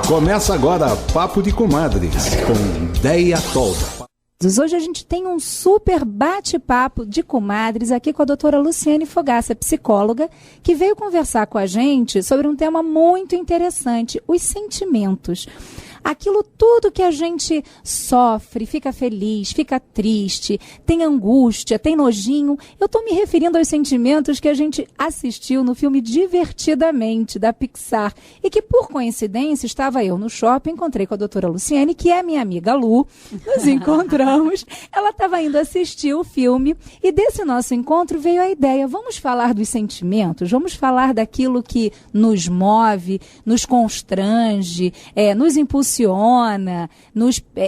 Começa agora Papo de Comadres, com Deia Tolda. Hoje a gente tem um super bate-papo de comadres aqui com a doutora Luciane Fogaça, psicóloga, que veio conversar com a gente sobre um tema muito interessante, os sentimentos. Aquilo tudo que a gente sofre, fica feliz, fica triste, tem angústia, tem nojinho. Eu estou me referindo aos sentimentos que a gente assistiu no filme Divertidamente, da Pixar. E que, por coincidência, estava eu no shopping, encontrei com a doutora Luciane, que é minha amiga Lu. Nos encontramos. Ela estava indo assistir o filme e desse nosso encontro veio a ideia, vamos falar dos sentimentos, vamos falar daquilo que nos move, nos constrange, nos impulsiona,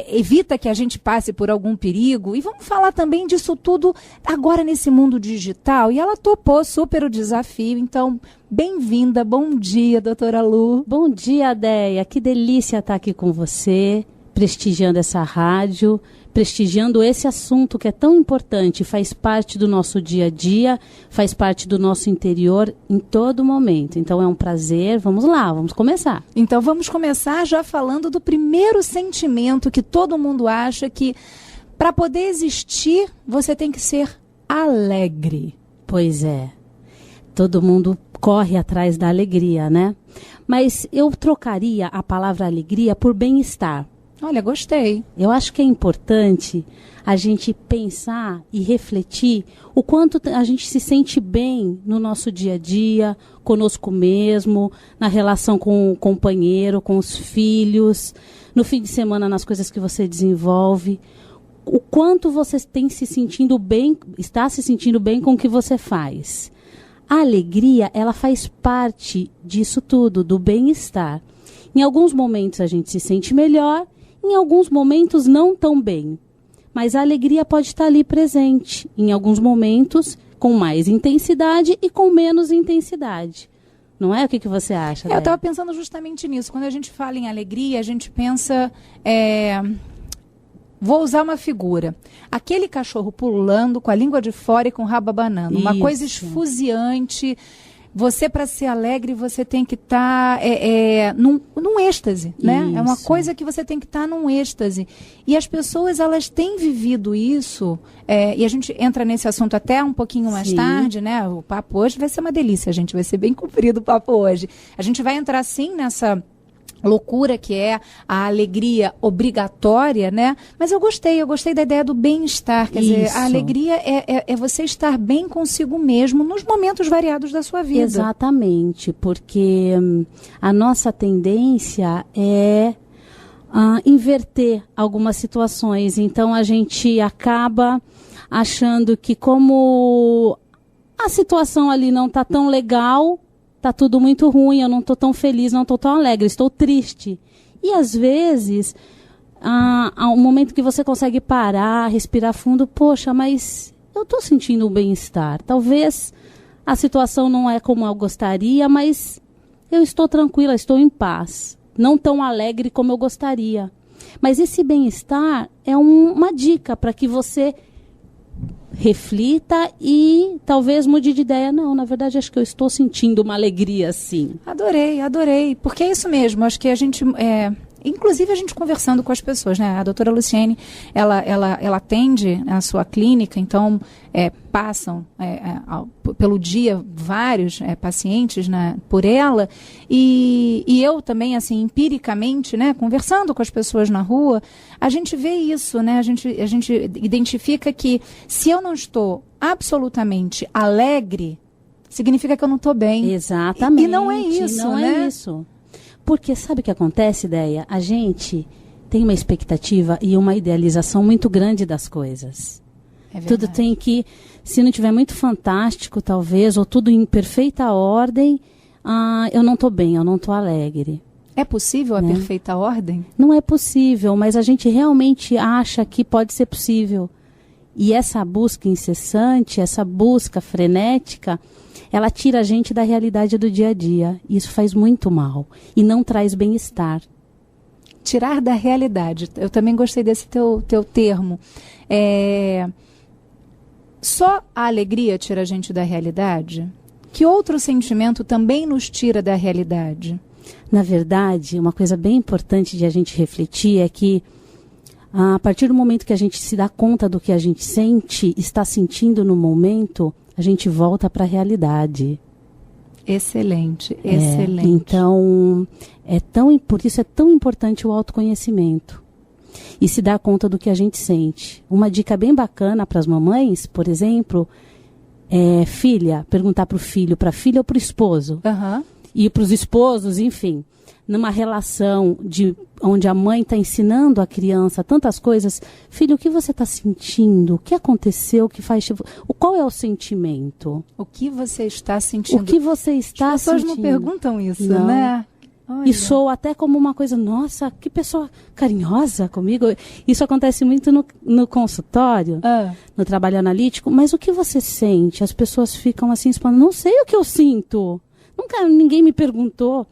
evita que a gente passe por algum perigo. E vamos falar também disso tudo agora nesse mundo digital. E ela topou super o desafio. Então, bem-vinda, bom dia, doutora Lu. Bom dia, Deia. Que delícia estar aqui com você, prestigiando essa rádio, prestigiando esse assunto que é tão importante, faz parte do nosso dia a dia, faz parte do nosso interior em todo momento. Então é um prazer, vamos lá, vamos começar. Então vamos começar já falando do primeiro sentimento que todo mundo acha que para poder existir você tem que ser alegre. Pois é, todo mundo corre atrás da alegria, né? Mas eu trocaria a palavra alegria por bem-estar. Olha, gostei. Eu acho que é importante a gente pensar e refletir o quanto a gente se sente bem no nosso dia a dia, conosco mesmo, na relação com o companheiro, com os filhos, no fim de semana nas coisas que você desenvolve. O quanto você tem se sentindo bem, está se sentindo bem com o que você faz. A alegria, ela faz parte disso tudo, do bem-estar. Em alguns momentos a gente se sente melhor, em alguns momentos não tão bem, mas a alegria pode estar ali presente, em alguns momentos com mais intensidade e com menos intensidade. Não é? O que você acha? Eu estava pensando justamente nisso. Quando a gente fala em alegria, a gente pensa... Vou usar uma figura. Aquele cachorro pulando com a língua de fora e com o rabo abanando. Uma coisa esfuziante... Você, para ser alegre, você tem que estar num êxtase, né? Isso. É uma coisa que você tem que estar num êxtase. E as pessoas, elas têm vivido isso, e a gente entra nesse assunto até um pouquinho mais tarde, né? O papo hoje vai ser uma delícia, gente. Vai ser bem comprido o papo hoje. A gente vai entrar, sim, nessa loucura que é a alegria obrigatória, né? Mas eu gostei da ideia do bem-estar. Quer dizer, a alegria é você estar bem consigo mesmo nos momentos variados da sua vida. Exatamente, porque a nossa tendência é inverter algumas situações. Então a gente acaba achando que como a situação ali não está tão legal, tá tudo muito ruim, eu não estou tão feliz, não estou tão alegre, estou triste. E às vezes, há um momento que você consegue parar, respirar fundo, poxa, mas eu estou sentindo um bem-estar. Talvez a situação não é como eu gostaria, mas eu estou tranquila, estou em paz. Não tão alegre como eu gostaria. Mas esse bem-estar é uma dica para que você reflita e talvez mude de ideia. Não, na verdade, acho que eu estou sentindo uma alegria, sim. Adorei. Porque é isso mesmo. Acho que a gente... Inclusive, a gente conversando com as pessoas, né? A doutora Luciane, ela atende a sua clínica, então passam pelo dia vários pacientes, né, por ela, e eu também, assim, empiricamente, né, conversando com as pessoas na rua, a gente vê isso, né? A gente identifica que se eu não estou absolutamente alegre, significa que eu não estou bem. Exatamente. E não é isso, não né? É isso. Porque sabe o que acontece, Deia? A gente tem uma expectativa e uma idealização muito grande das coisas. Tudo tem que, se não tiver muito fantástico, talvez, ou tudo em perfeita ordem, eu não estou bem, eu não estou alegre. É possível a perfeita ordem? Não é possível, mas a gente realmente acha que pode ser possível. E essa busca incessante, essa busca frenética, ela tira a gente da realidade do dia a dia. Isso faz muito mal e não traz bem-estar. Tirar da realidade. Eu também gostei desse teu termo. Só a alegria tira a gente da realidade? Que outro sentimento também nos tira da realidade? Na verdade, uma coisa bem importante de a gente refletir é que a partir do momento que a gente se dá conta do que a gente sente, está sentindo no momento, a gente volta para a realidade. Excelente, excelente. Então, por isso é tão importante o autoconhecimento. E se dar conta do que a gente sente. Uma dica bem bacana para as mamães, por exemplo, é perguntar para o filho, para a filha ou para o esposo. Uhum. E para os esposos, enfim, numa relação onde a mãe está ensinando a criança tantas coisas. Filho, o que você está sentindo? O que aconteceu? Qual é o sentimento? O que você está sentindo? O que você está sentindo? As pessoas não perguntam isso, não. né? Olha. E soa até como uma coisa, nossa, que pessoa carinhosa comigo. Isso acontece muito no consultório, no trabalho analítico. Mas o que você sente? As pessoas ficam assim, não sei o que eu sinto. Ninguém me perguntou.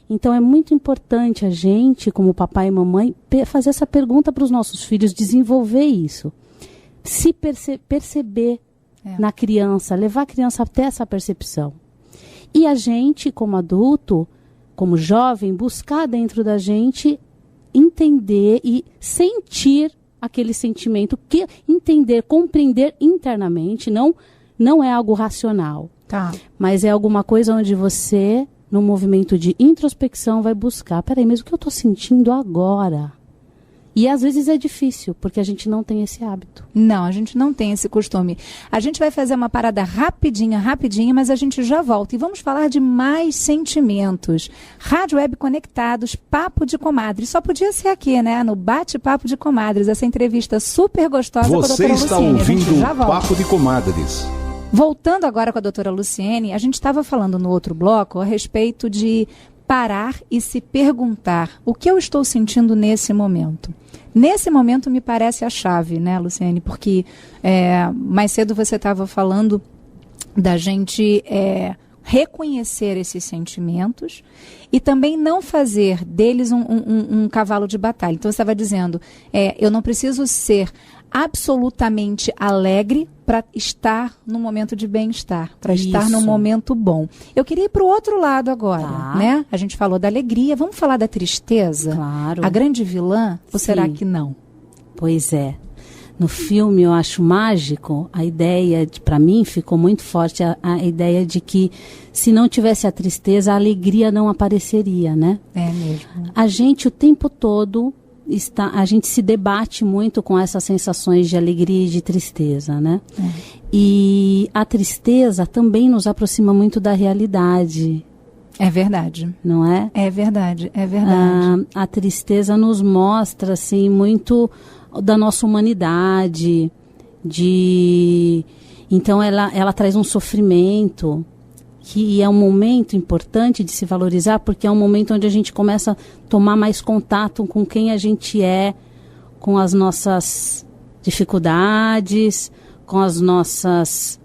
Então é muito importante a gente, como papai e mamãe, fazer essa pergunta para os nossos filhos, desenvolver isso. Se perceber na criança, levar a criança até essa percepção. E a gente, como adulto, como jovem, buscar dentro da gente entender e sentir aquele sentimento, entender, compreender internamente, não é algo racional. Tá. Mas é alguma coisa onde você, no movimento de introspecção, vai buscar, peraí, mas o que eu estou sentindo agora? E às vezes é difícil, porque a gente não tem esse hábito. Não, a gente não tem esse costume. A gente vai fazer uma parada rapidinha, mas a gente já volta. E vamos falar de mais sentimentos. Rádio Web Conectados, Papo de Comadres. Só podia ser aqui, né? No Bate-Papo de Comadres. Essa entrevista super gostosa com a doutora Luciene. Você está ouvindo o Papo de Comadres. Voltando agora com a doutora Luciene, a gente estava falando no outro bloco a respeito de parar e se perguntar o que eu estou sentindo nesse momento. Nesse momento me parece a chave, né, Luciene? Porque mais cedo você estava falando da gente reconhecer esses sentimentos e também não fazer deles um cavalo de batalha. Então você estava dizendo, eu não preciso ser absolutamente alegre para estar num momento de bem-estar, para estar num momento bom. Eu queria ir para o outro lado agora, né? A gente falou da alegria, vamos falar da tristeza? Claro. A grande vilã, ou será que não? Pois é. No filme eu acho mágico a ideia, para mim ficou muito forte a ideia de que se não tivesse a tristeza, a alegria não apareceria, né? É mesmo. A gente o tempo todo a gente se debate muito com essas sensações de alegria e de tristeza, né? E a tristeza também nos aproxima muito da realidade. É verdade. Não é? É verdade, é verdade. A tristeza nos mostra, assim, muito da nossa humanidade, então ela traz um sofrimento, que é um momento importante de se valorizar, porque é um momento onde a gente começa a tomar mais contato com quem a gente é, com as nossas dificuldades, com as nossas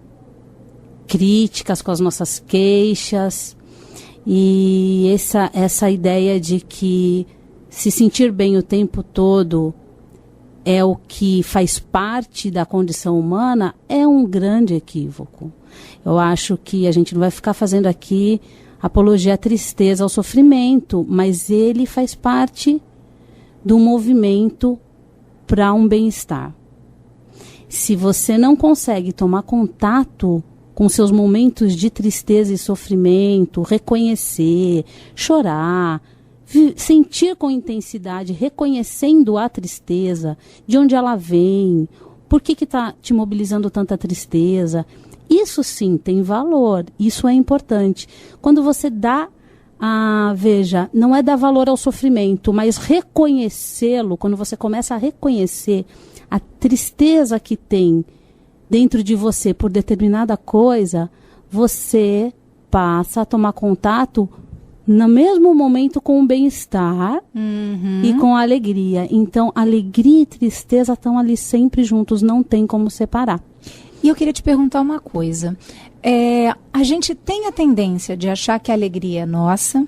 críticas, com as nossas queixas. E essa ideia de que se sentir bem o tempo todo é o que faz parte da condição humana é um grande equívoco. Eu acho que a gente não vai ficar fazendo aqui apologia à tristeza, ao sofrimento, mas ele faz parte do movimento para um bem-estar. Se você não consegue tomar contato com seus momentos de tristeza e sofrimento, reconhecer, chorar, sentir com intensidade, reconhecendo a tristeza, de onde ela vem, por que está te mobilizando tanta tristeza, isso sim tem valor, isso é importante. Quando você dá, veja, não é dar valor ao sofrimento, mas reconhecê-lo, quando você começa a reconhecer a tristeza que tem dentro de você por determinada coisa, você passa a tomar contato no mesmo momento com o bem-estar e com a alegria. Então, alegria e tristeza estão ali sempre juntos, não tem como separar. E eu queria te perguntar uma coisa. A gente tem a tendência de achar que a alegria é nossa,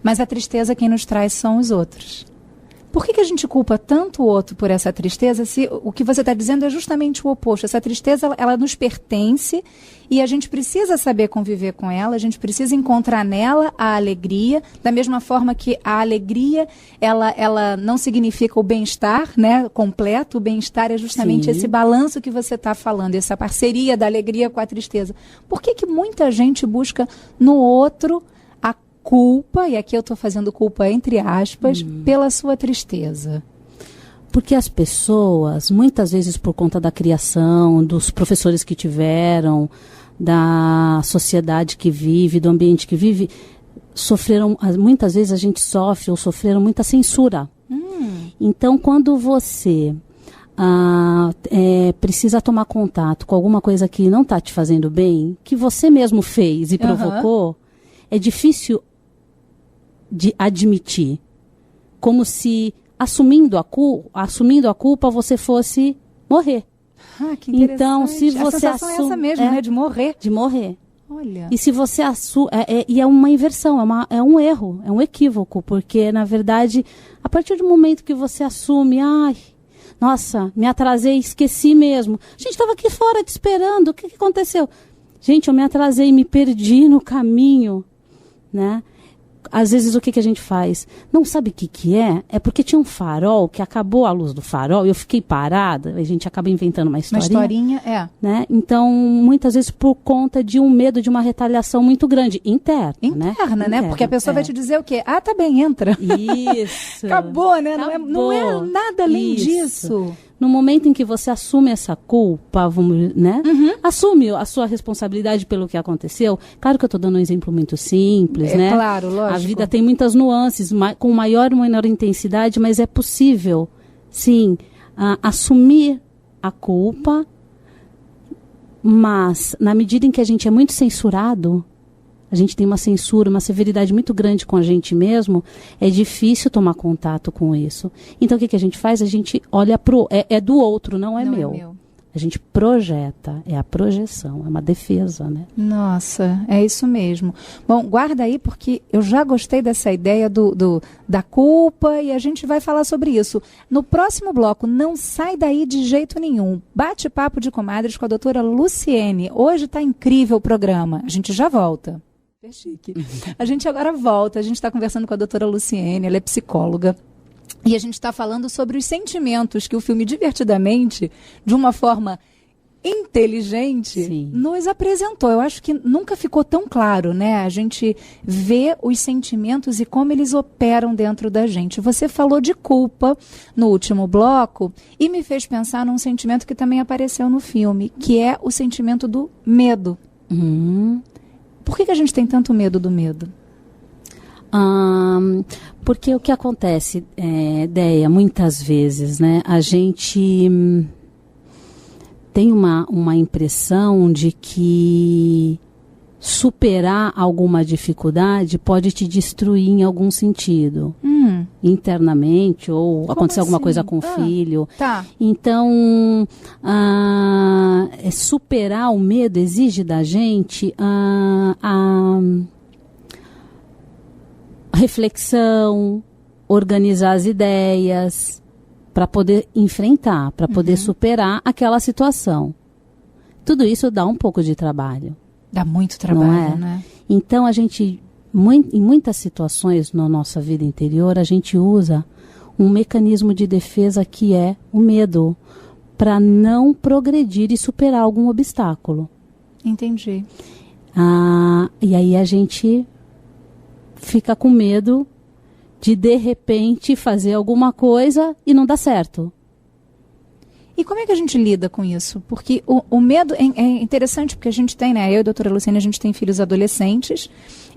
mas a tristeza quem nos traz são os outros. Por que a gente culpa tanto o outro por essa tristeza, se o que você está dizendo é justamente o oposto? Essa tristeza, ela nos pertence e a gente precisa saber conviver com ela, a gente precisa encontrar nela a alegria, da mesma forma que a alegria, ela não significa o bem-estar, né, completo. O bem-estar é justamente esse balanço que você está falando, essa parceria da alegria com a tristeza. Por que muita gente busca no outro a culpa, e aqui eu estou fazendo culpa entre aspas, pela sua tristeza? Porque as pessoas, muitas vezes por conta da criação, dos professores que tiveram, da sociedade que vive, do ambiente que vive, sofreram, muitas vezes a gente sofre ou sofreram muita censura. Então, quando você precisa tomar contato com alguma coisa que não está te fazendo bem, que você mesmo fez e provocou, é difícil de admitir, como se assumindo a culpa você fosse morrer. Que interessante. Então, se você a sensação é essa mesmo, né? De morrer. De morrer. Olha. E se você e é uma inversão, é um erro, é um equívoco, porque na verdade, a partir do momento que você assume, nossa, me atrasei, esqueci mesmo. Gente, estava aqui fora te esperando, o que aconteceu? Gente, eu me atrasei, me perdi no caminho, né? Às vezes o que a gente faz? Não sabe o que é? É porque tinha um farol, que acabou a luz do farol, e eu fiquei parada, a gente acaba inventando uma historinha. Uma historinha, né? Então, muitas vezes por conta de um medo de uma retaliação muito grande, interna, né? Porque a pessoa vai te dizer o quê? Tá bem, entra. Isso. Acabou, né? Não é nada além disso. No momento em que você assume essa culpa, né? Assume a sua responsabilidade pelo que aconteceu. Claro que eu estou dando um exemplo muito simples, né? Claro, lógico. A vida tem muitas nuances, com maior ou menor intensidade, mas é possível, sim, assumir a culpa, mas na medida em que a gente é muito censurado, a gente tem uma censura, uma severidade muito grande com a gente mesmo, é difícil tomar contato com isso. Então, o que a gente faz? A gente olha é do outro, não é meu. A gente projeta, é a projeção, é uma defesa, né? Nossa, é isso mesmo. Bom, guarda aí, porque eu já gostei dessa ideia da culpa e a gente vai falar sobre isso. No próximo bloco, não sai daí de jeito nenhum. Bate-papo de comadres com a doutora Luciene. Hoje está incrível o programa. A gente já volta. É chique. A gente agora volta, a gente está conversando com a doutora Luciene, ela é psicóloga, e a gente está falando sobre os sentimentos que o filme Divertidamente, de uma forma inteligente, nos apresentou. Eu acho que nunca ficou tão claro, né? A gente vê os sentimentos e como eles operam dentro da gente. Você falou de culpa no último bloco e me fez pensar num sentimento que também apareceu no filme, que é o sentimento do medo. Por que a gente tem tanto medo do medo? Porque o que acontece, Déia, muitas vezes, né, a gente tem uma impressão de que superar alguma dificuldade pode te destruir em algum sentido. Internamente, ou acontecer alguma coisa com o filho. Tá. Então, superar o medo exige da gente a reflexão, organizar as ideias, para poder enfrentar, para poder superar aquela situação. Tudo isso dá um pouco de trabalho. Dá muito trabalho, né? Então, a gente, em muitas situações na nossa vida interior, a gente usa um mecanismo de defesa que é o medo, para não progredir e superar algum obstáculo. Entendi. E aí a gente fica com medo de repente, fazer alguma coisa e não dar certo. E como é que a gente lida com isso? Porque o medo é interessante, porque a gente tem, né? Eu e a doutora Luciene, a gente tem filhos adolescentes.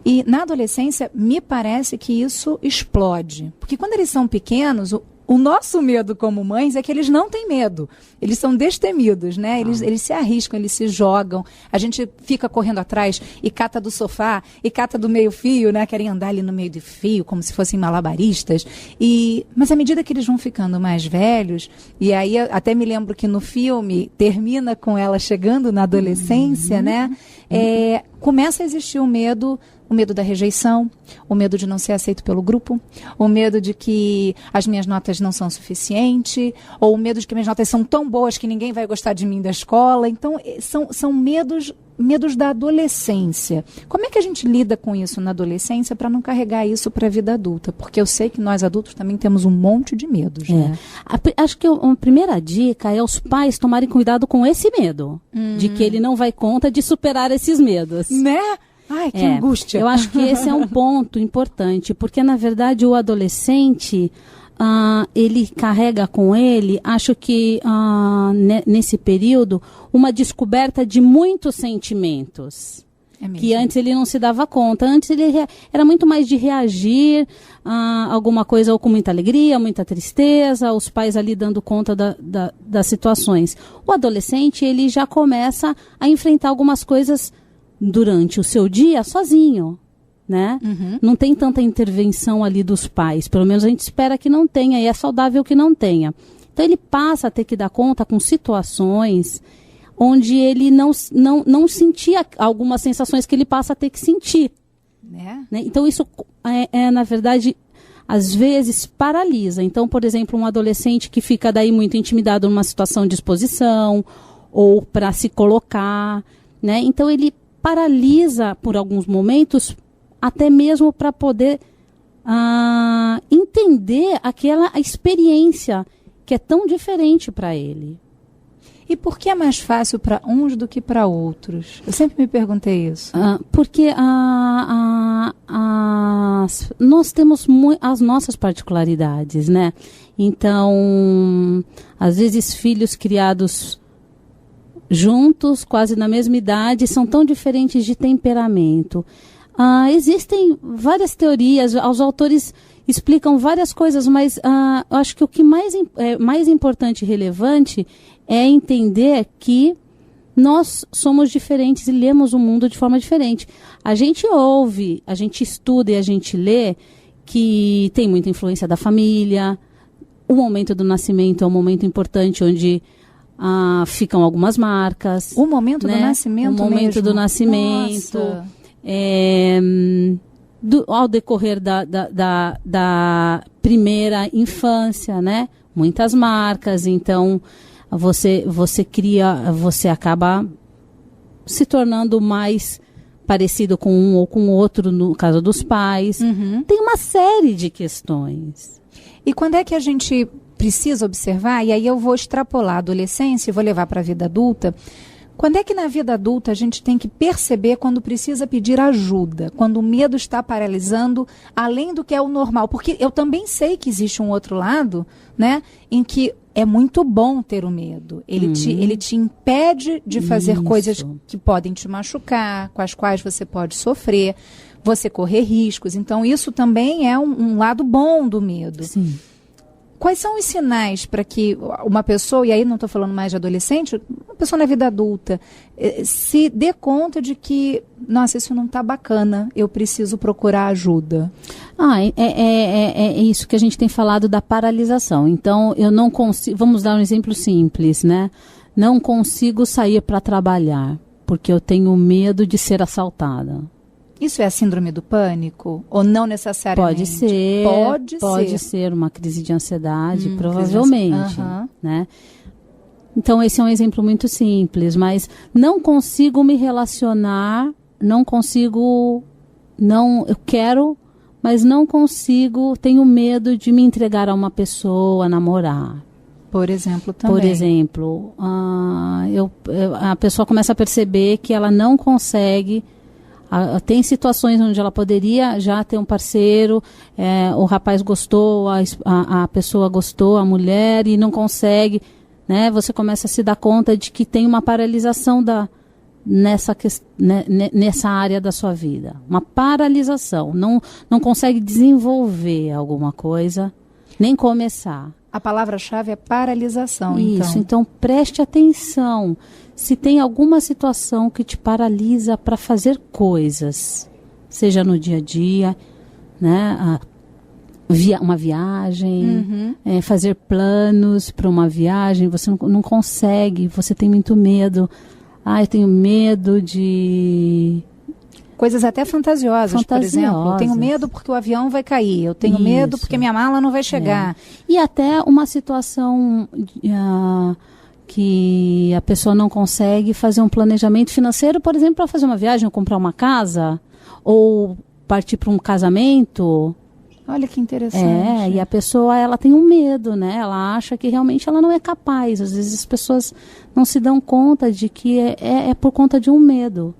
E na adolescência, me parece que isso explode. Porque quando eles são pequenos, o nosso medo como mães é que eles não têm medo. Eles são destemidos, né? Eles se arriscam, eles se jogam. A gente fica correndo atrás e cata do sofá, e cata do meio fio, né? Querem andar ali no meio do fio, como se fossem malabaristas. Mas à medida que eles vão ficando mais velhos, e aí até me lembro que no filme termina com ela chegando na adolescência, né? Começa a existir o medo O medo da rejeição, o medo de não ser aceito pelo grupo, o medo de que as minhas notas não são suficientes, ou o medo de que minhas notas são tão boas que ninguém vai gostar de mim da escola. Então, são medos da adolescência. Como é que a gente lida com isso na adolescência para não carregar isso para a vida adulta? Porque eu sei que nós adultos também temos um monte de medos, né? Acho que a primeira dica é os pais tomarem cuidado com esse medo, de que ele não vai conta de superar esses medos. Né? Ai, que angústia. Eu acho que esse é um ponto importante, porque, na verdade, o adolescente, ele carrega com ele, acho que nesse período, uma descoberta de muitos sentimentos. Que antes ele não se dava conta. Antes ele era muito mais de reagir a alguma coisa ou com muita alegria, muita tristeza, os pais ali dando conta das situações. O adolescente, ele já começa a enfrentar algumas coisas durante o seu dia sozinho, né? Uhum. Não tem tanta intervenção ali dos pais. Pelo menos a gente espera que não tenha, e é saudável que não tenha. Então ele passa a ter que dar conta com situações onde ele não sentia algumas sensações que ele passa a ter que sentir. Né? Então isso, na verdade, às vezes paralisa. Então, por exemplo, um adolescente que fica daí muito intimidado numa situação de exposição ou para se colocar, né? Então ele paralisa por alguns momentos, até mesmo para poder entender aquela experiência que é tão diferente para ele. E por que é mais fácil para uns do que para outros? Eu sempre me perguntei isso. Porque nós temos as nossas particularidades, né? Então, às vezes filhos criados juntos, quase na mesma idade, são tão diferentes de temperamento. Existem várias teorias, os autores explicam várias coisas, mas eu acho que o que é mais importante e relevante é entender que nós somos diferentes e lemos o mundo de forma diferente. A gente ouve, a gente estuda e a gente lê que tem muita influência da família. O momento do nascimento é um momento importante onde ficam algumas marcas. O momento do nascimento O momento mesmo? do nascimento. Ao decorrer da primeira infância, né? Muitas marcas. Então, você acaba se tornando mais parecido com um ou com o outro, no caso dos pais. Uhum. Tem uma série de questões. E quando é que a gente precisa observar, e aí eu vou extrapolar a adolescência e vou levar para a vida adulta, quando é que na vida adulta a gente tem que perceber quando precisa pedir ajuda, quando o medo está paralisando, além do que é o normal? Porque eu também sei que existe um outro lado, né, em que é muito bom ter o medo. Ele te impede de fazer coisas que podem te machucar, com as quais você pode sofrer, você correr riscos. Então, isso também é um lado bom do medo. Sim. Quais são os sinais para que uma pessoa, e aí não estou falando mais de adolescente, uma pessoa na vida adulta, se dê conta de que, nossa, isso não está bacana, eu preciso procurar ajuda? É isso que a gente tem falado da paralisação. Então, eu não consigo, vamos dar um exemplo simples, né? Não consigo sair para trabalhar, porque eu tenho medo de ser assaltada. Isso é a síndrome do pânico? Ou não necessariamente? Pode ser uma crise de ansiedade, provavelmente. Né? Então, esse é um exemplo muito simples, mas não consigo me relacionar, eu quero, mas não consigo, tenho medo de me entregar a uma pessoa, namorar. Por exemplo, também. Por exemplo, a pessoa começa a perceber que ela não consegue. Tem situações onde ela poderia já ter um parceiro, o rapaz gostou, a pessoa gostou, a mulher, e não consegue, né? Você começa a se dar conta de que tem uma paralisação nessa área da sua vida. Uma paralisação. Não consegue desenvolver alguma coisa, nem começar. A palavra-chave é paralisação. Isso, então preste atenção. Se tem alguma situação que te paralisa para fazer coisas, seja no dia a dia, né? Uma viagem, fazer planos para uma viagem, você não consegue, você tem muito medo. Eu tenho medo de Coisas até fantasiosas, por exemplo. Eu tenho medo porque o avião vai cair. Eu tenho medo porque minha mala não vai chegar. E até uma situação que a pessoa não consegue fazer um planejamento financeiro, por exemplo, para fazer uma viagem ou comprar uma casa ou partir para um casamento. Olha que interessante. E a pessoa, ela tem um medo, né? Ela acha que realmente ela não é capaz. Às vezes as pessoas não se dão conta de que é por conta de um medo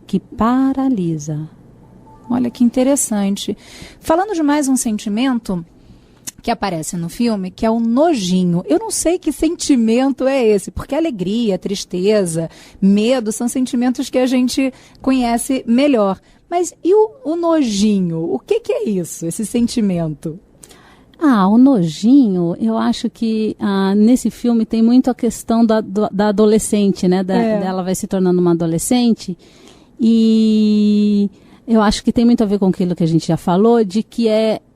que paralisa. Olha que interessante. Falando de mais um sentimento que aparece no filme, que é o nojinho. Eu não sei que sentimento é esse, porque alegria, tristeza, medo são sentimentos que a gente conhece melhor. Mas e o nojinho? O que é isso, esse sentimento? O nojinho, eu acho que nesse filme tem muito a questão da adolescente, né? Ela vai se tornando uma adolescente e eu acho que tem muito a ver com aquilo que a gente já falou, de que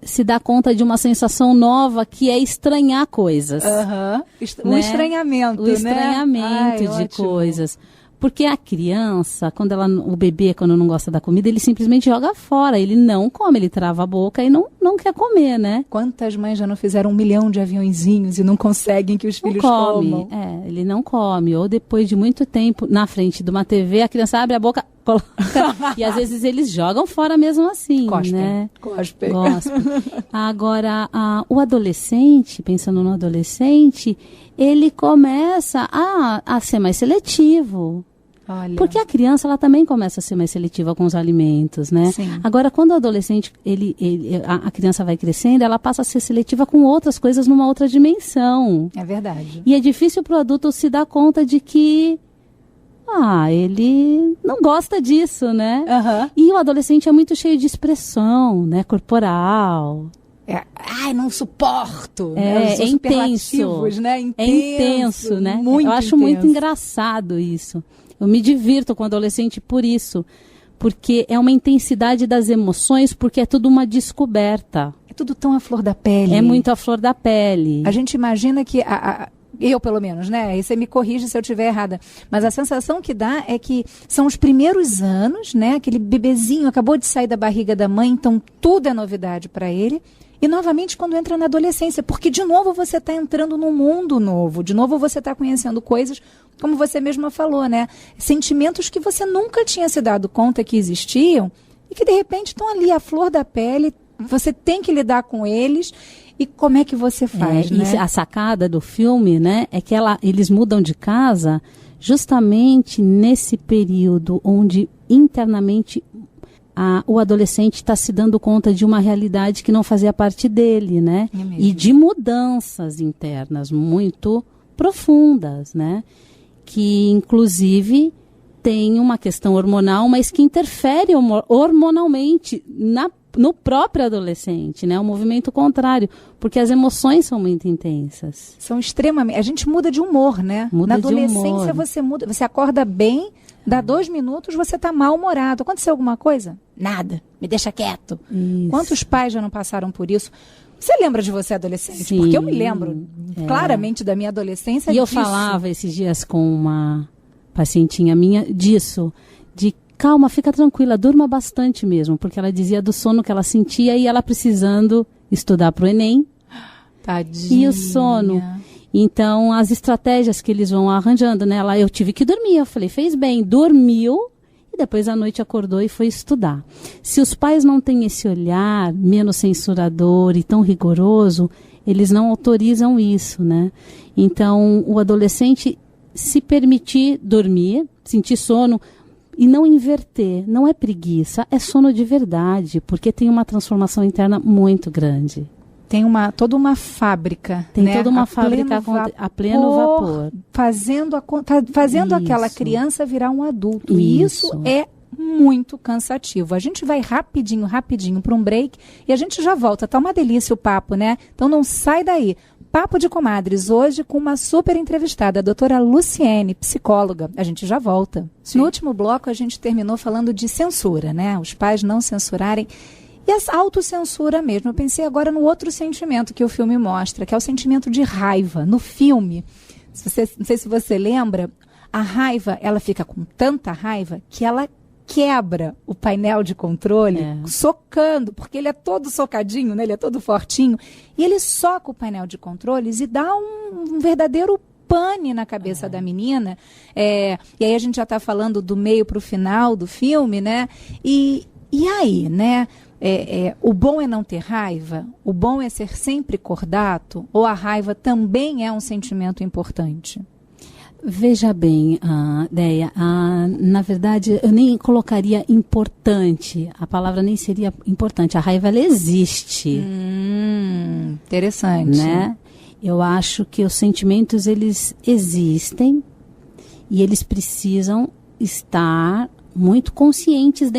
se dar conta de uma sensação nova, que é estranhar coisas. Né? O estranhamento, né? O estranhamento de coisas. Porque a criança, o bebê, quando não gosta da comida, ele simplesmente joga fora. Ele não come, ele trava a boca e não quer comer, né? Quantas mães já não fizeram 1 milhão de aviõezinhos e não conseguem que os filhos comam? Ele não come. Ou depois de muito tempo, na frente de uma TV, a criança abre a boca, coloca, e às vezes eles jogam fora mesmo assim, né? Cospem. Agora, o adolescente, pensando no adolescente, ele começa a ser mais seletivo. Olha. Porque a criança, ela também começa a ser mais seletiva com os alimentos, né? Sim. Agora, quando o adolescente, a criança vai crescendo, ela passa a ser seletiva com outras coisas numa outra dimensão. É verdade. E é difícil para o adulto se dar conta de que ele não gosta disso, né? Uhum. E o adolescente é muito cheio de expressão, né? Corporal. Não suporto. É intenso. Né? É intenso, né? Muito Eu acho intenso. muito engraçado isso. Eu me divirto com o adolescente por isso. Porque é uma intensidade das emoções, porque é tudo uma descoberta. É tudo tão à flor da pele. É muito à flor da pele. A gente imagina que... eu, pelo menos, né? E você me corrige se eu estiver errada. Mas a sensação que dá é que são os primeiros anos, né? Aquele bebezinho acabou de sair da barriga da mãe, então tudo é novidade para ele. E, novamente, quando entra na adolescência, porque, de novo, você está entrando num mundo novo. De novo, você está conhecendo coisas, como você mesma falou, né? Sentimentos que você nunca tinha se dado conta que existiam e que, de repente, estão ali à flor da pele. Você tem que lidar com eles. E como é que você faz, né? E a sacada do filme, né, é que eles mudam de casa justamente nesse período onde, internamente, o adolescente está se dando conta de uma realidade que não fazia parte dele, né? E de mudanças internas muito profundas, né? Que, inclusive, tem uma questão hormonal, mas que interfere hormonalmente no próprio adolescente, né? O movimento contrário, porque as emoções são muito intensas. São extremamente... A gente muda de humor, né? Na adolescência você muda, você acorda bem, dá 2 minutos, você está mal-humorado. Aconteceu alguma coisa? Nada. Me deixa quieto. Isso. Quantos pais já não passaram por isso? Você lembra de você adolescente? Sim. Porque eu me lembro claramente da minha adolescência. E eu falava esses dias com uma pacientinha minha disso, de calma, fica tranquila, durma bastante mesmo, porque ela dizia do sono que ela sentia e ela precisando estudar para o Enem. Tadinha. E o sono. Então, as estratégias que eles vão arranjando, né? Eu tive que dormir, eu falei, fez bem, dormiu e depois à noite acordou e foi estudar. Se os pais não têm esse olhar menos censurador e tão rigoroso, eles não autorizam isso, né? Então, o adolescente se permitir dormir, sentir sono e não inverter, não é preguiça, é sono de verdade, porque tem uma transformação interna muito grande. Tem toda uma fábrica. Tem, né? toda uma fábrica a pleno vapor. Fazendo aquela criança virar um adulto. E isso é muito cansativo. A gente vai rapidinho para um break e a gente já volta. Tá uma delícia o papo, né? Então não sai daí. Papo de Comadres, hoje com uma super entrevistada, a doutora Luciene, psicóloga. A gente já volta. Sim. No último bloco a gente terminou falando de censura, né? Os pais não censurarem. E a autocensura mesmo. Eu pensei agora no outro sentimento que o filme mostra, que é o sentimento de raiva. No filme, não sei se você lembra, a raiva, ela fica com tanta raiva que ela quebra o painel de controle, socando, porque ele é todo socadinho, né? Ele é todo fortinho, e ele soca o painel de controles e dá um verdadeiro pane na cabeça da menina. E aí a gente já está falando do meio para o final do filme, né? E aí, né? O bom é não ter raiva? O bom é ser sempre cordato? Ou a raiva também é um sentimento importante? Veja bem, Deia, na verdade eu nem colocaria importante, a palavra nem seria importante, a raiva ela existe. Interessante. Né? Eu acho que os sentimentos eles existem e eles precisam estar muito conscientes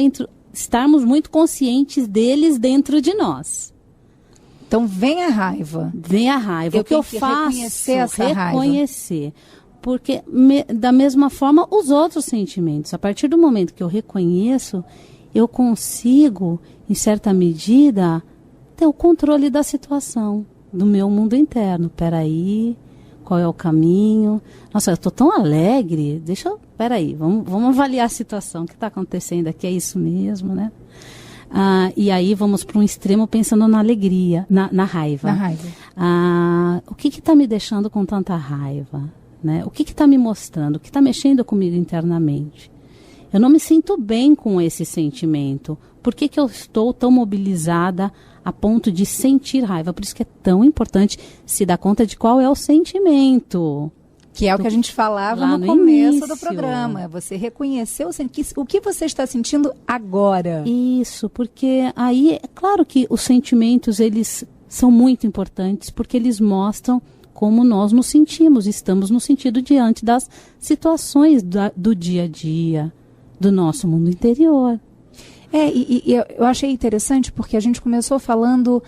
estarmos muito conscientes deles dentro de nós. Então vem a raiva. Vem a raiva. O que eu faço? Reconhecer essa raiva. Reconhecer. Porque, da mesma forma, os outros sentimentos. A partir do momento que eu reconheço, eu consigo, em certa medida, ter o controle da situação, do meu mundo interno. Peraí, qual é o caminho? Nossa, eu estou tão alegre. Peraí, vamos avaliar a situação. O que está acontecendo aqui? É isso mesmo, né? E aí vamos para um extremo pensando na alegria, na raiva. Na raiva. O que está me deixando com tanta raiva? Né? O que está me mostrando? O que está mexendo comigo internamente? Eu não me sinto bem com esse sentimento. Por que eu estou tão mobilizada a ponto de sentir raiva? Por isso que é tão importante se dar conta de qual é o sentimento. Que é o que a gente falava no começo do programa. Você reconhecer o que você está sentindo agora. Isso, porque aí é claro que os sentimentos eles são muito importantes porque eles mostram como nós nos sentimos, estamos no sentido diante das situações do dia a dia, do nosso mundo interior. Eu achei interessante porque a gente começou falando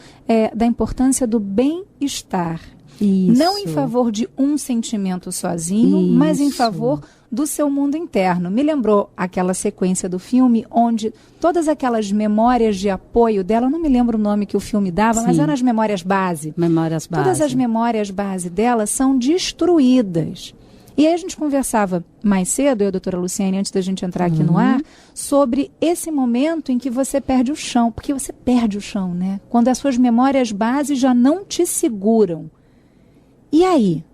da importância do bem-estar. Isso. Não em favor de um sentimento sozinho, mas em favor do seu mundo interno. Me lembrou aquela sequência do filme onde todas aquelas memórias de apoio dela, eu não me lembro o nome que o filme dava, mas eram as memórias base. Memórias base. Todas as memórias base dela são destruídas. E aí a gente conversava mais cedo, eu e a doutora Luciane, antes da gente entrar aqui no ar, sobre esse momento em que você perde o chão. Porque você perde o chão, né? Quando as suas memórias base já não te seguram. E aí?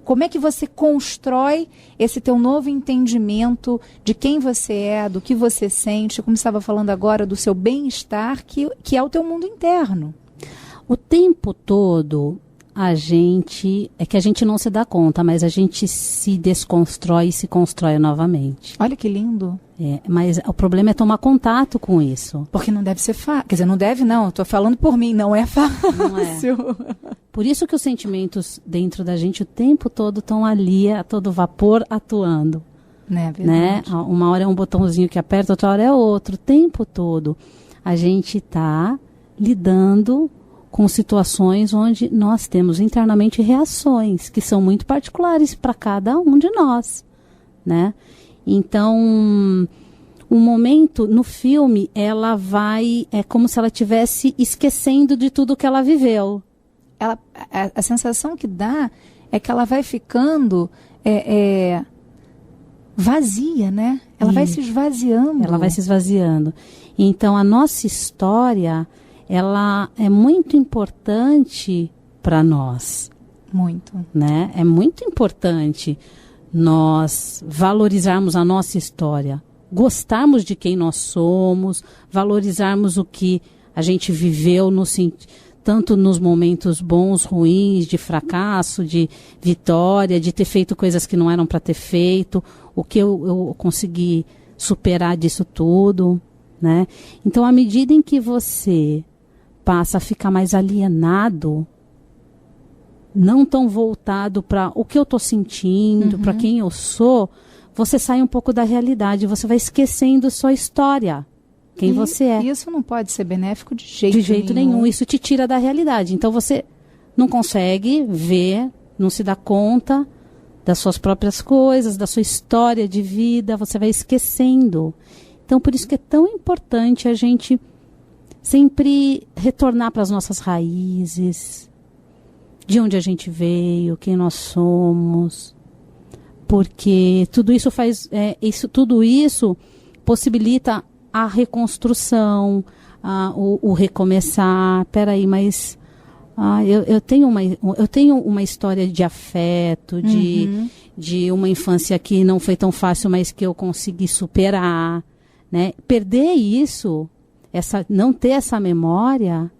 Como é que você constrói esse teu novo entendimento de quem você é, do que você sente, como você estava falando agora, do seu bem-estar, que é o teu mundo interno? O tempo todo, é que a gente não se dá conta, mas a gente se desconstrói e se constrói novamente. Olha que lindo. Mas o problema é tomar contato com isso. Porque não deve ser fácil. Quer dizer, não deve não, eu estou falando por mim, não é fácil. Não é. Por isso que os sentimentos dentro da gente o tempo todo estão ali, a todo vapor, atuando. Né? Uma hora é um botãozinho que aperta, outra hora é outro. O tempo todo a gente está lidando com situações onde nós temos internamente reações que são muito particulares para cada um de nós, né? Então, um momento no filme, é como se ela estivesse esquecendo de tudo que ela viveu. A sensação que dá é que ela vai ficando vazia, né? Ela vai se esvaziando. Ela vai se esvaziando. Então, a nossa história, ela é muito importante para nós. Muito. Né? É muito importante nós valorizarmos a nossa história, gostarmos de quem nós somos, valorizarmos o que a gente viveu, tanto nos momentos bons, ruins, de fracasso, de vitória, de ter feito coisas que não eram para ter feito, o que eu consegui superar disso tudo, né? Então, à medida em que você passa a ficar mais alienado, não tão voltado para o que eu estou sentindo, para quem eu sou, você sai um pouco da realidade, você vai esquecendo sua história, quem você é. Isso não pode ser benéfico de jeito nenhum. Isso te tira da realidade. Então você não consegue ver, não se dá conta das suas próprias coisas, da sua história de vida, você vai esquecendo. Então por isso que é tão importante a gente sempre retornar para as nossas raízes, de onde a gente veio, quem nós somos, porque tudo isso possibilita a reconstrução, o recomeçar. Peraí, mas eu tenho uma história de afeto, de uma infância que não foi tão fácil, mas que eu consegui superar, né? Perder isso, não ter essa memória,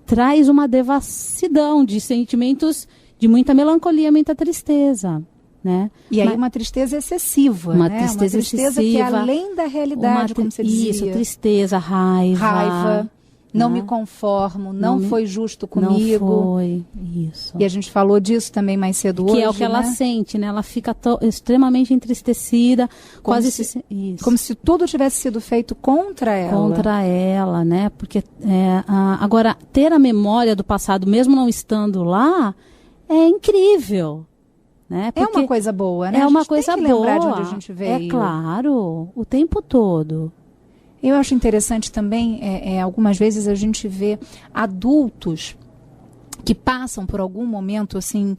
traz uma devassidão de sentimentos de muita melancolia, muita tristeza. Né? E aí uma tristeza excessiva, uma né? tristeza excessiva, que é além da realidade, como você dizia. Isso, tristeza, raiva. Não me conformo, não foi justo comigo. Não foi, isso. E a gente falou disso também mais cedo hoje, que é o que ela sente, né? Ela fica extremamente entristecida, como se tudo tivesse sido feito contra ela. Contra ela, né? Porque agora, ter a memória do passado, mesmo não estando lá, é incrível. Né? É uma coisa boa, né? É uma coisa tem que boa. Lembrar de onde a gente veio. É claro, o tempo todo. Eu acho interessante também, algumas vezes a gente vê adultos que passam por algum momento assim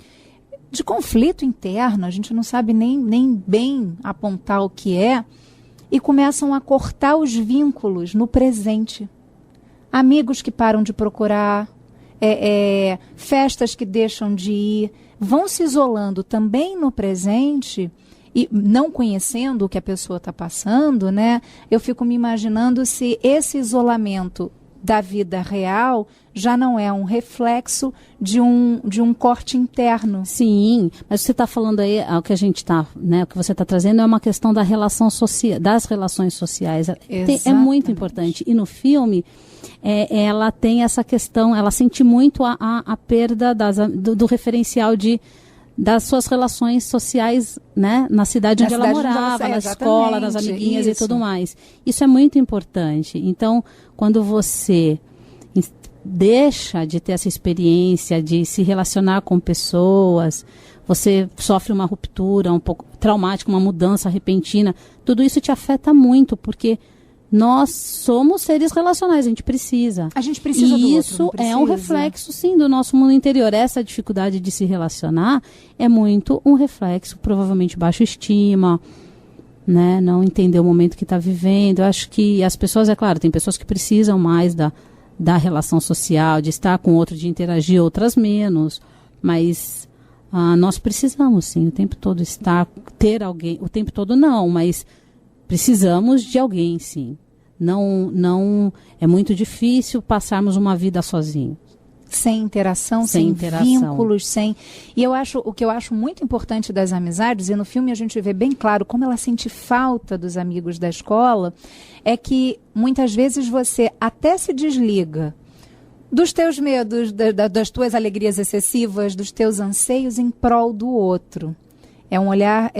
de conflito interno, a gente não sabe nem bem apontar o que é, e começam a cortar os vínculos no presente. Amigos que param de procurar, festas que deixam de ir, vão se isolando também no presente e não conhecendo o que a pessoa está passando, né? Eu fico me imaginando se esse isolamento da vida real já não é um reflexo de um corte interno. Sim, mas você está falando aí, o que a gente está, né? O que você está trazendo é uma questão da relação das relações sociais. É muito importante. E no filme, ela tem essa questão, ela sente muito a perda do referencial das suas relações sociais, né, na cidade onde ela morava, na escola, nas amiguinhas e tudo mais. Isso é muito importante. Então, quando você deixa de ter essa experiência de se relacionar com pessoas, você sofre uma ruptura um pouco traumática, uma mudança repentina, tudo isso te afeta muito, porque nós somos seres relacionais, a gente precisa. A gente precisa do outro, isso é um reflexo, sim, do nosso mundo interior. Essa dificuldade de se relacionar é muito um reflexo, provavelmente, baixa estima, né? Não entender o momento que está vivendo. Eu acho que as pessoas, é claro, tem pessoas que precisam mais da relação social, de estar com outro, de interagir, outras menos. Mas nós precisamos, sim, o tempo todo ter alguém. O tempo todo não, mas precisamos de alguém, sim. Não é muito difícil passarmos uma vida sozinhos. Sem interação, sem vínculos, E o que eu acho muito importante das amizades, e no filme a gente vê bem claro como ela sente falta dos amigos da escola, é que muitas vezes você até se desliga dos teus medos, das tuas alegrias excessivas, dos teus anseios em prol do outro. É um olhar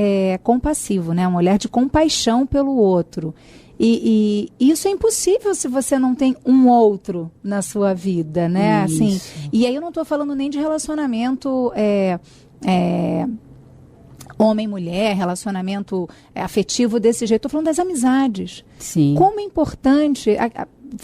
compassivo, né? Um olhar de compaixão pelo outro. E isso é impossível se você não tem um outro na sua vida, né? Assim, e aí eu não estou falando nem de relacionamento homem-mulher, relacionamento afetivo desse jeito. Estou falando das amizades. Sim. Como é importante...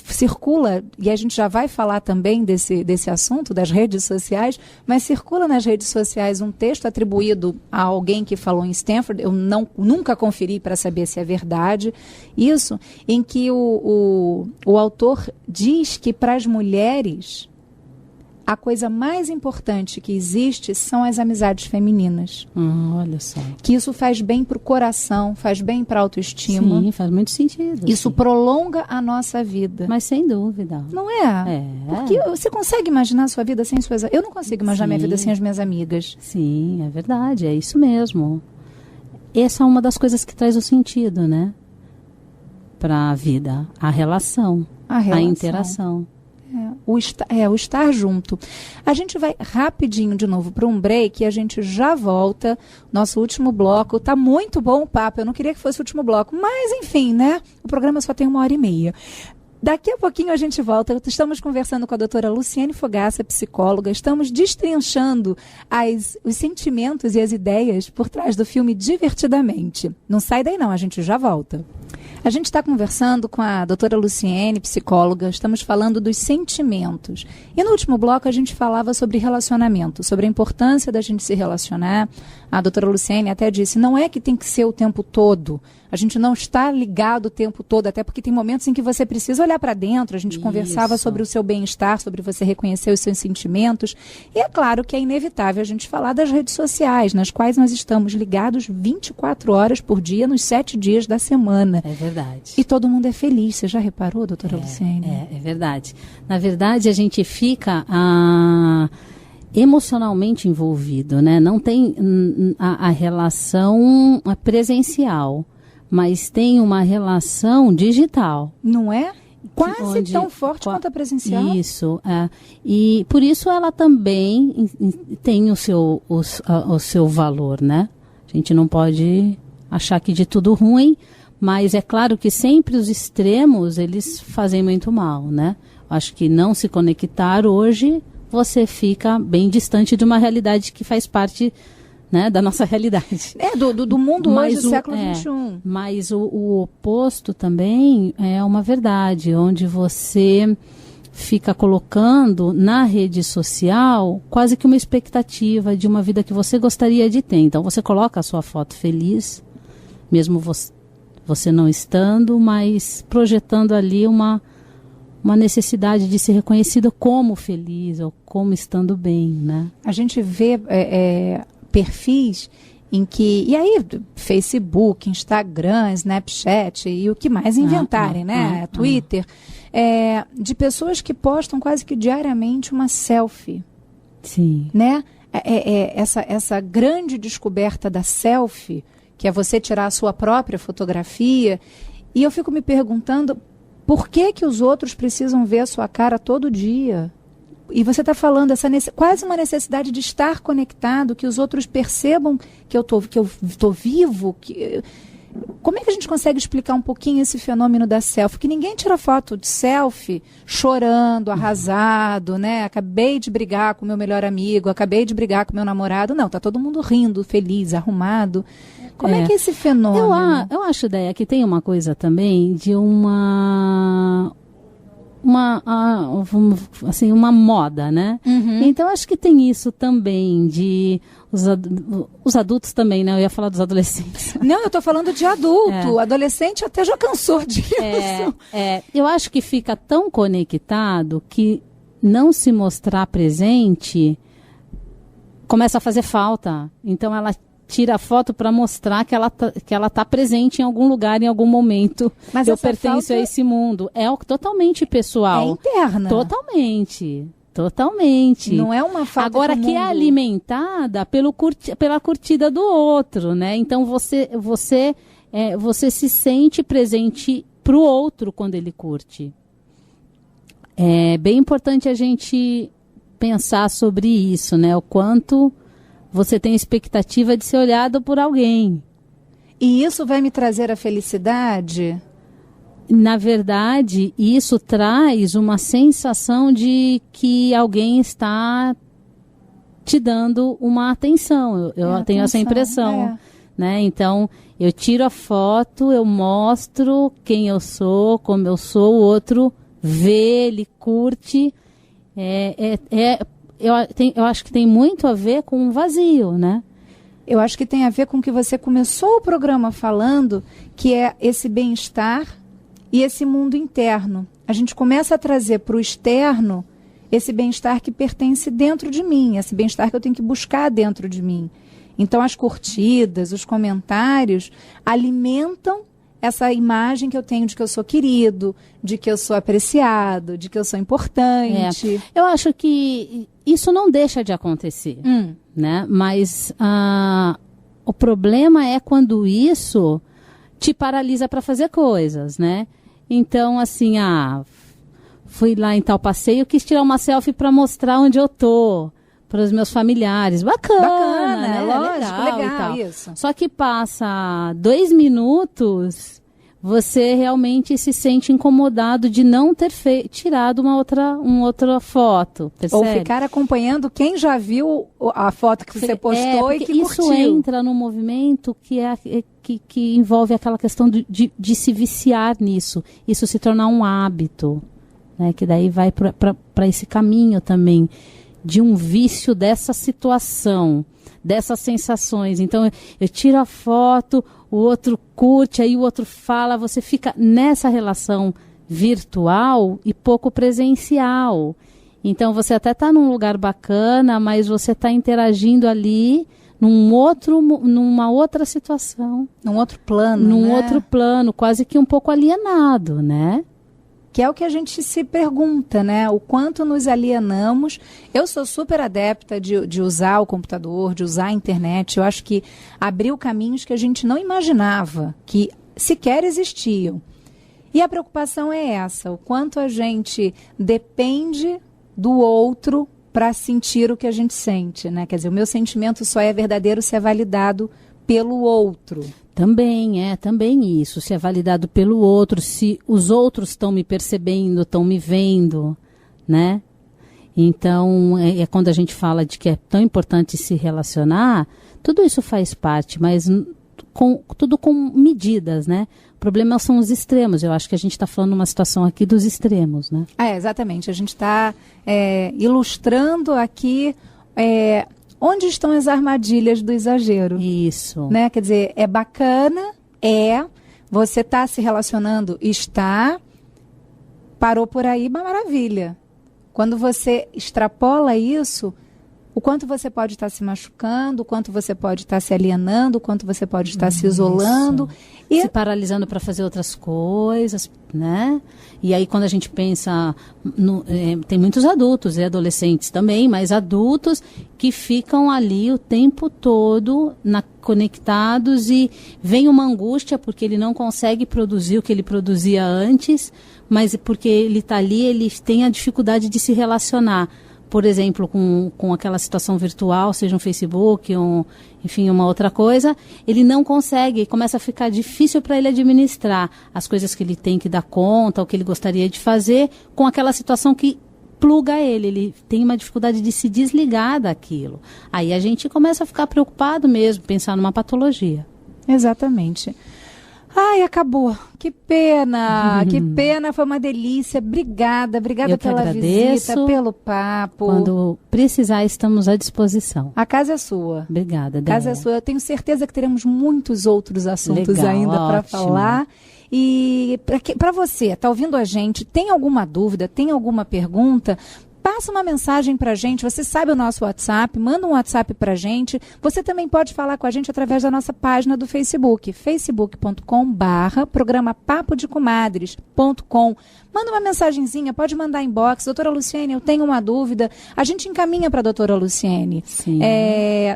circula, e a gente já vai falar também desse assunto das redes sociais, mas circula nas redes sociais um texto atribuído a alguém que falou em Stanford, eu nunca conferi para saber se é verdade, isso, em que o autor diz que para as mulheres a coisa mais importante que existe são as amizades femininas. Olha só. Que isso faz bem para o coração, faz bem para a autoestima. Sim, faz muito sentido. Isso prolonga a nossa vida. Mas sem dúvida. Não é? Porque você consegue imaginar a sua vida sem suas... Eu não consigo imaginar minha vida sem as minhas amigas. Sim, é verdade, é isso mesmo. Essa é uma das coisas que traz o sentido, né? Para a vida. A relação. A interação. O estar junto. A gente vai rapidinho de novo para um break e a gente já volta. Nosso último bloco. Tá muito bom o papo. Eu não queria que fosse o último bloco, mas enfim, né? O programa só tem 1h30. Daqui a pouquinho a gente volta. Estamos conversando com a doutora Luciane Fogaça, psicóloga. Estamos destrinchando os sentimentos e as ideias por trás do filme Divertidamente. Não sai daí não, a gente já volta. A gente está conversando com a doutora Luciane, psicóloga. Estamos falando dos sentimentos. E no último bloco a gente falava sobre relacionamento, sobre a importância da gente se relacionar. A doutora Luciane até disse, não é que tem que ser o tempo todo. A gente não está ligado o tempo todo, até porque tem momentos em que você precisa olhar para dentro. A gente conversava sobre o seu bem-estar, sobre você reconhecer os seus sentimentos. E é claro que é inevitável a gente falar das redes sociais, nas quais nós estamos ligados 24 horas por dia, nos 7 dias da semana. É verdade. E todo mundo é feliz. Você já reparou, doutora Luciane? É verdade. Na verdade, a gente fica emocionalmente envolvido, né? Não tem a relação presencial, mas tem uma relação digital. Não é? Quase tão forte quanto a presencial. Isso. E por isso ela também tem o seu valor, né? A gente não pode achar que de tudo ruim, mas é claro que sempre os extremos, eles fazem muito mal, né? Acho que não se conectar hoje, você fica bem distante de uma realidade que faz parte, né, da nossa realidade. Do mundo hoje do século XXI. Mas o oposto também é uma verdade, onde você fica colocando na rede social quase que uma expectativa de uma vida que você gostaria de ter. Então você coloca a sua foto feliz, mesmo você não estando, mas projetando ali uma necessidade de ser reconhecido como feliz ou como estando bem, né? A gente vê perfis em que... E aí, Facebook, Instagram, Snapchat e o que mais inventarem, né? Twitter. De pessoas que postam quase que diariamente uma selfie. Sim. Né? Essa grande descoberta da selfie, que é você tirar a sua própria fotografia. E eu fico me perguntando... Por que os outros precisam ver a sua cara todo dia? E você está falando quase uma necessidade de estar conectado, que os outros percebam que eu tô vivo. Como é que a gente consegue explicar um pouquinho esse fenômeno da selfie? Que ninguém tira foto de selfie chorando, arrasado, né? Acabei de brigar com meu melhor amigo, acabei de brigar com meu namorado. Não, tá todo mundo rindo, feliz, arrumado. Como é que é esse fenômeno? Eu acho, Déia, que tem uma coisa também de uma moda, né? Uhum. Então, acho que tem isso também de... Os adultos também, né? Eu ia falar dos adolescentes. Não, eu estou falando de adulto. Adolescente até já cansou disso. Eu acho que fica tão conectado que não se mostrar presente começa a fazer falta. Então, ela tira a foto para mostrar que ela tá presente em algum lugar, em algum momento. Mas eu pertenço a esse mundo. É totalmente pessoal. É interna. Totalmente. Não é uma falta agora que é alimentada pela curtida do outro, né? Então você se sente presente pro outro quando ele curte. É bem importante a gente pensar sobre isso, né? O quanto você tem expectativa de ser olhado por alguém. E isso vai me trazer a felicidade? Na verdade, isso traz uma sensação de que alguém está te dando uma atenção. Eu tenho essa impressão. Né? Então, eu tiro a foto, eu mostro quem eu sou, como eu sou, o outro vê, ele curte. Eu acho que tem muito a ver com o vazio, né? Eu acho que tem a ver com o que você começou o programa falando, que é esse bem-estar e esse mundo interno. A gente começa a trazer para o externo esse bem-estar que pertence dentro de mim, esse bem-estar que eu tenho que buscar dentro de mim. Então, as curtidas, os comentários alimentam essa imagem que eu tenho de que eu sou querido, de que eu sou apreciado, de que eu sou importante. Eu acho que isso não deixa de acontecer, né? Mas o problema é quando isso te paralisa para fazer coisas, né? Então, assim, fui lá em tal passeio, quis tirar uma selfie para mostrar onde eu tô, para os meus familiares. Bacana, né? Lógico, legal e tal. isso. Só que passa 2 minutos, você realmente se sente incomodado de não ter tirado uma outra foto, percebe? Ou ficar acompanhando quem já viu a foto que você postou e que isso curtiu. Entra no movimento que envolve aquela questão de se viciar nisso, isso se tornar um hábito, né? Que daí vai para esse caminho também de um vício dessa situação, dessas sensações. Então, eu tiro a foto, o outro curte, aí o outro fala, você fica nessa relação virtual e pouco presencial. Então, você até está num lugar bacana, mas você está interagindo ali numa outra situação. Num outro plano, Num né? outro plano, quase que um pouco alienado, né? Que é o que a gente se pergunta, né? O quanto nos alienamos. Eu sou super adepta de usar o computador, de usar a internet. Eu acho que abriu caminhos que a gente não imaginava, que sequer existiam. E a preocupação é essa, o quanto a gente depende do outro para sentir o que a gente sente, né? Quer dizer, o meu sentimento só é verdadeiro se é validado pelo outro. Também isso, se é validado pelo outro, se os outros estão me percebendo, estão me vendo, né? Então, é quando a gente fala de que é tão importante se relacionar, tudo isso faz parte, mas tudo com medidas, né? O problema são os extremos, eu acho que a gente está falando uma situação aqui dos extremos, né? Exatamente, a gente está ilustrando aqui... onde estão as armadilhas do exagero? Isso. Né? Quer dizer, é bacana, você está se relacionando, parou por aí, uma maravilha. Quando você extrapola isso, o quanto você pode estar se machucando, o quanto você pode estar se alienando, o quanto você pode estar se isolando. E... se paralisando para fazer outras coisas, né? E aí quando a gente pensa, tem muitos adultos e adolescentes também, mas adultos que ficam ali o tempo todo conectados e vem uma angústia porque ele não consegue produzir o que ele produzia antes, mas porque ele está ali, ele tem a dificuldade de se relacionar. Por exemplo, com aquela situação virtual, seja um Facebook, enfim, uma outra coisa, ele não consegue, começa a ficar difícil para ele administrar as coisas que ele tem que dar conta, o que ele gostaria de fazer, com aquela situação que pluga ele tem uma dificuldade de se desligar daquilo. Aí a gente começa a ficar preocupado mesmo, pensar numa patologia. Exatamente. Ai, acabou. Que pena, que pena, foi uma delícia. Obrigada pela visita, pelo papo. Quando precisar, estamos à disposição. A casa é sua. Obrigada, Déia. A casa é sua. Eu tenho certeza que teremos muitos outros assuntos ainda para falar. E para você, está ouvindo a gente, tem alguma dúvida, tem alguma pergunta? Passa uma mensagem para a gente, você sabe o nosso WhatsApp, manda um WhatsApp para a gente. Você também pode falar com a gente através da nossa página do Facebook, facebook.com/programa papodecomadres.com. Manda uma mensagenzinha, pode mandar inbox. Doutora Luciene, eu tenho uma dúvida. A gente encaminha para a doutora Luciene. Sim.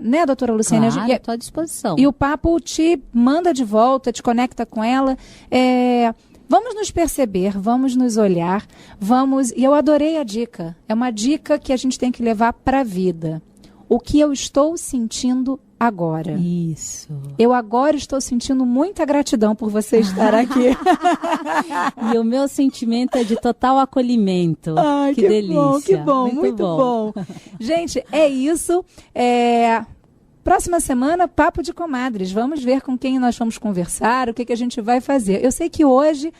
Né, doutora Luciene? Claro, estou à disposição. E o papo te manda de volta, te conecta com ela. Vamos nos perceber, vamos nos olhar, e eu adorei a dica. É uma dica que a gente tem que levar para a vida. O que eu estou sentindo agora? Isso. Eu agora estou sentindo muita gratidão por você estar aqui. E o meu sentimento é de total acolhimento. Ai, que delícia. Que bom, muito bom. Gente, é isso. Próxima semana, Papo de Comadres. Vamos ver com quem nós vamos conversar, o que a gente vai fazer. Eu sei que hoje...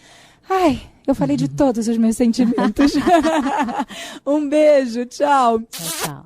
eu falei de todos os meus sentimentos. Um beijo, tchau. Tchau, tchau.